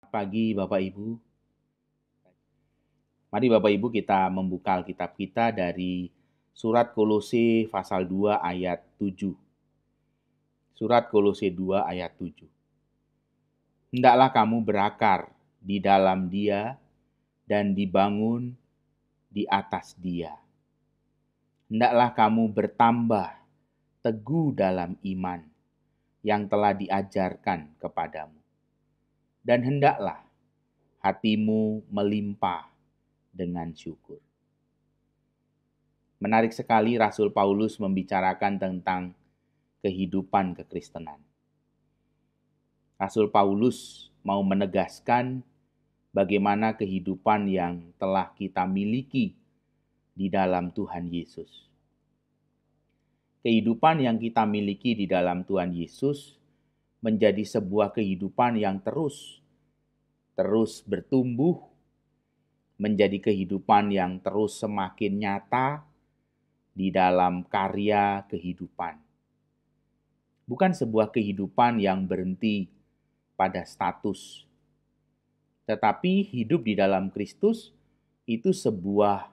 Pagi Bapak Ibu. Mari Bapak Ibu kita membuka Alkitab kita dari surat Kolose pasal 2 ayat 7. Surat Kolose 2 ayat 7. Hendaklah kamu berakar di dalam Dia dan dibangun di atas Dia. Hendaklah kamu bertambah teguh dalam iman yang telah diajarkan kepadamu. Dan hendaklah hatimu melimpah dengan syukur. Menarik sekali Rasul Paulus membicarakan tentang kehidupan kekristenan. Rasul Paulus mau menegaskan bagaimana kehidupan yang telah kita miliki di dalam Tuhan Yesus. Kehidupan yang kita miliki di dalam Tuhan Yesus menjadi sebuah kehidupan yang terus bertumbuh, menjadi kehidupan yang terus semakin nyata di dalam karya kehidupan. Bukan sebuah kehidupan yang berhenti pada status, tetapi hidup di dalam Kristus itu sebuah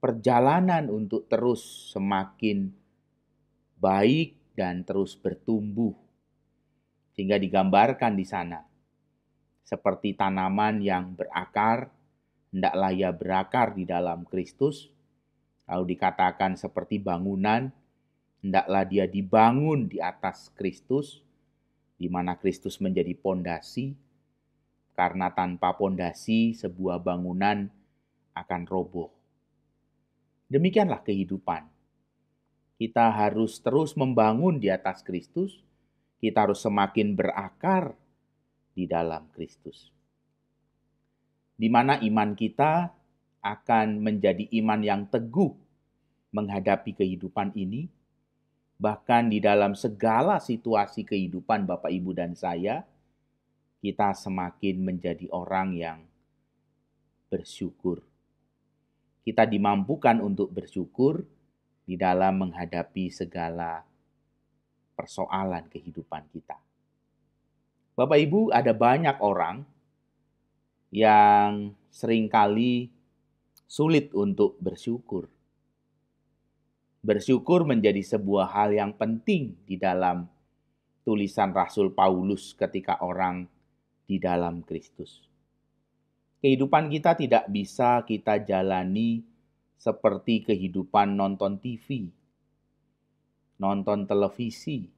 perjalanan untuk terus semakin baik dan terus bertumbuh. Sehingga digambarkan di sana seperti tanaman yang berakar, hendaklah ia berakar di dalam Kristus. Lalu dikatakan seperti bangunan, hendaklah dia dibangun di atas Kristus, di mana Kristus menjadi pondasi, karena tanpa pondasi sebuah bangunan akan roboh. Demikianlah kehidupan. Kita harus terus membangun di atas Kristus, kita harus semakin berakar di dalam Kristus. Di mana iman kita akan menjadi iman yang teguh menghadapi kehidupan ini, bahkan di dalam segala situasi kehidupan Bapak, Ibu, dan saya, kita semakin menjadi orang yang bersyukur. Kita dimampukan untuk bersyukur di dalam menghadapi segala persoalan kehidupan kita. Bapak, Ibu, ada banyak orang yang seringkali sulit untuk bersyukur. Bersyukur menjadi sebuah hal yang penting di dalam tulisan Rasul Paulus ketika orang di dalam Kristus. Kehidupan kita tidak bisa kita jalani seperti kehidupan nonton TV, nonton televisi.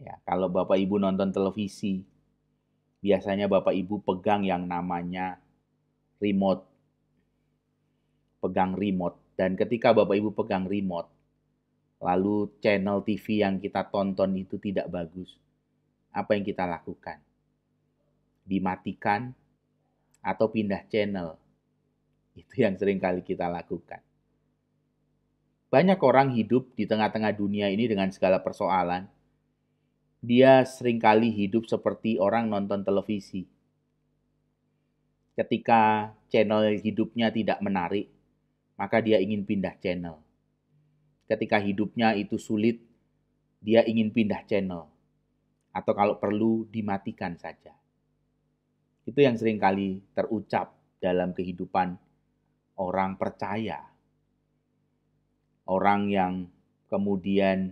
Ya, kalau Bapak Ibu nonton televisi, biasanya Bapak Ibu pegang yang namanya remote. Pegang remote. Dan ketika Bapak Ibu pegang remote, lalu channel TV yang kita tonton itu tidak bagus, apa yang kita lakukan? Dimatikan atau pindah channel. Itu yang sering kali kita lakukan. Banyak orang hidup di tengah-tengah dunia ini dengan segala persoalan. Dia seringkali hidup seperti orang nonton televisi. Ketika channel hidupnya tidak menarik, maka dia ingin pindah channel. Ketika hidupnya itu sulit, dia ingin pindah channel. Atau kalau perlu, dimatikan saja. Itu yang seringkali terucap dalam kehidupan orang percaya. Orang yang kemudian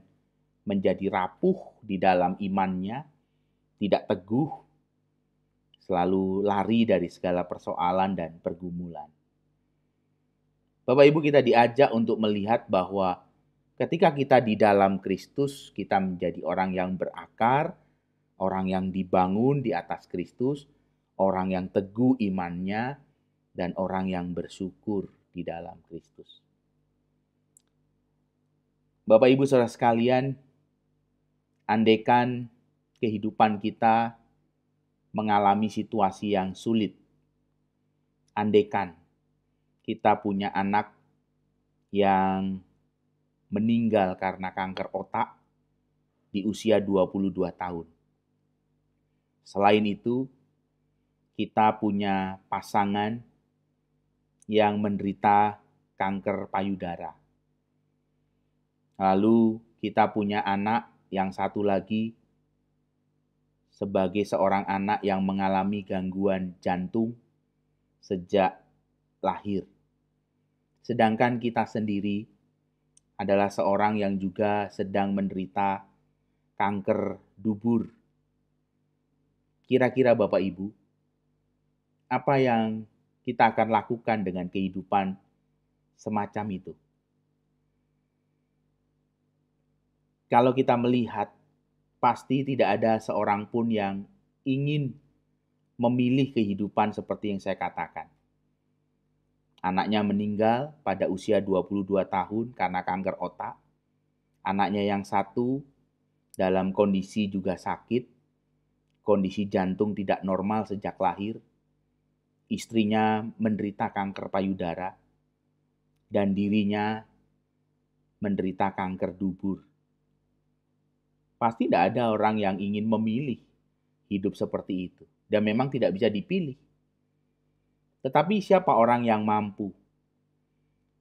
menjadi rapuh di dalam imannya, tidak teguh, selalu lari dari segala persoalan dan pergumulan. Bapak Ibu, kita diajak untuk melihat bahwa ketika kita di dalam Kristus, kita menjadi orang yang berakar, orang yang dibangun di atas Kristus, orang yang teguh imannya, dan orang yang bersyukur di dalam Kristus. Bapak Ibu saudara sekalian, andaikan kehidupan kita mengalami situasi yang sulit, andaikan kita punya anak yang meninggal karena kanker otak di usia 22 tahun. Selain itu, kita punya pasangan yang menderita kanker payudara. Lalu kita punya anak yang satu lagi sebagai seorang anak yang mengalami gangguan jantung sejak lahir. Sedangkan kita sendiri adalah seorang yang juga sedang menderita kanker dubur. Kira-kira Bapak Ibu, apa yang kita akan lakukan dengan kehidupan semacam itu? Kalau kita melihat, pasti tidak ada seorang pun yang ingin memilih kehidupan seperti yang saya katakan. Anaknya meninggal pada usia 22 tahun karena kanker otak. Anaknya yang satu dalam kondisi juga sakit, kondisi jantung tidak normal sejak lahir. Istrinya menderita kanker payudara, dan dirinya menderita kanker dubur. Pasti tidak ada orang yang ingin memilih hidup seperti itu, dan memang tidak bisa dipilih. Tetapi siapa orang yang mampu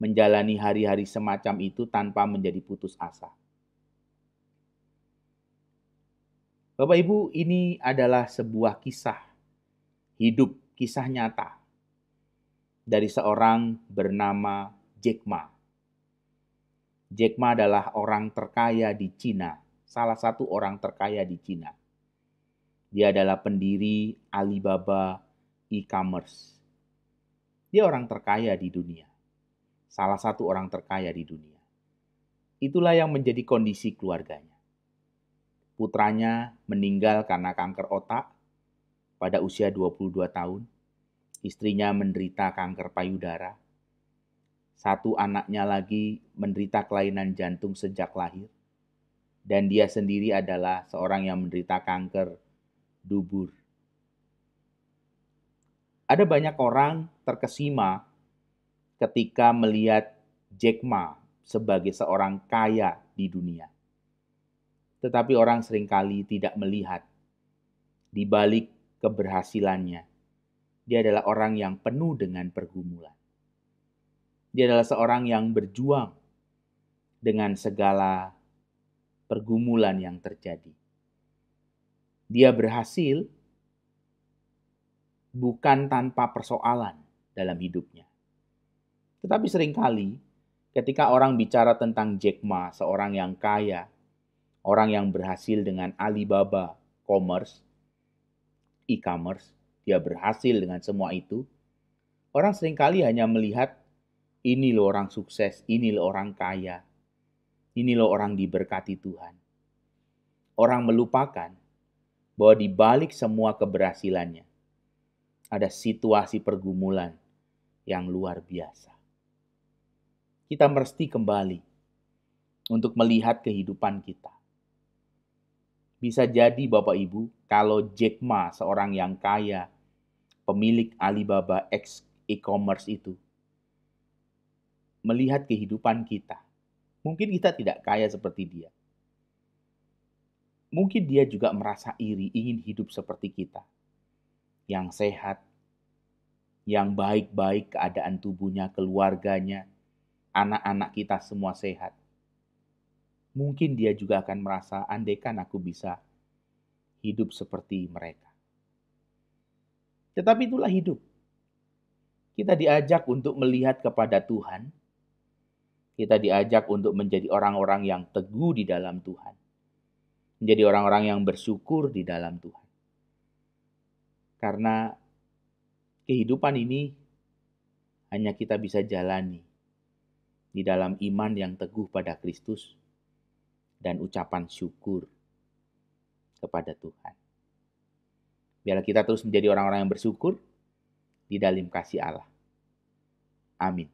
menjalani hari-hari semacam itu tanpa menjadi putus asa? Bapak Ibu, ini adalah sebuah kisah hidup, kisah nyata dari seorang bernama Jack Ma. Jack Ma adalah orang terkaya di Cina, salah satu orang terkaya di Cina. Dia adalah pendiri Alibaba e-commerce. Dia orang terkaya di dunia, salah satu orang terkaya di dunia. Itulah yang menjadi kondisi keluarganya. Putranya meninggal karena kanker otak pada usia 22 tahun. Istrinya menderita kanker payudara. Satu anaknya lagi menderita kelainan jantung sejak lahir. Dan dia sendiri adalah seorang yang menderita kanker dubur. Ada banyak orang terkesima ketika melihat Jack Ma sebagai seorang kaya di dunia. Tetapi orang seringkali tidak melihat di balik keberhasilannya. Dia adalah orang yang penuh dengan pergumulan. Dia adalah seorang yang berjuang dengan segala pergumulan yang terjadi. Dia berhasil bukan tanpa persoalan dalam hidupnya. Tetapi seringkali ketika orang bicara tentang Jack Ma, seorang yang kaya, orang yang berhasil dengan Alibaba e-commerce, dia berhasil dengan semua itu, orang seringkali hanya melihat ini loh orang sukses, ini loh orang kaya, ini loh orang diberkati Tuhan. Orang melupakan bahwa di balik semua keberhasilannya ada situasi pergumulan yang luar biasa. Kita mesti kembali untuk melihat kehidupan kita. Bisa jadi Bapak Ibu, kalau Jack Ma, seorang yang kaya, pemilik Alibaba e-commerce itu, melihat kehidupan kita, mungkin kita tidak kaya seperti dia. Mungkin dia juga merasa iri, ingin hidup seperti kita. Yang sehat, yang baik-baik keadaan tubuhnya, keluarganya, anak-anak kita semua sehat. Mungkin dia juga akan merasa, andaikan aku bisa hidup seperti mereka. Tetapi itulah hidup. Kita diajak untuk melihat kepada Tuhan. Kita diajak untuk menjadi orang-orang yang teguh di dalam Tuhan. Menjadi orang-orang yang bersyukur di dalam Tuhan. Karena kehidupan ini hanya kita bisa jalani di dalam iman yang teguh pada Kristus dan ucapan syukur kepada Tuhan. Biarlah kita terus menjadi orang-orang yang bersyukur di dalam kasih Allah. Amin.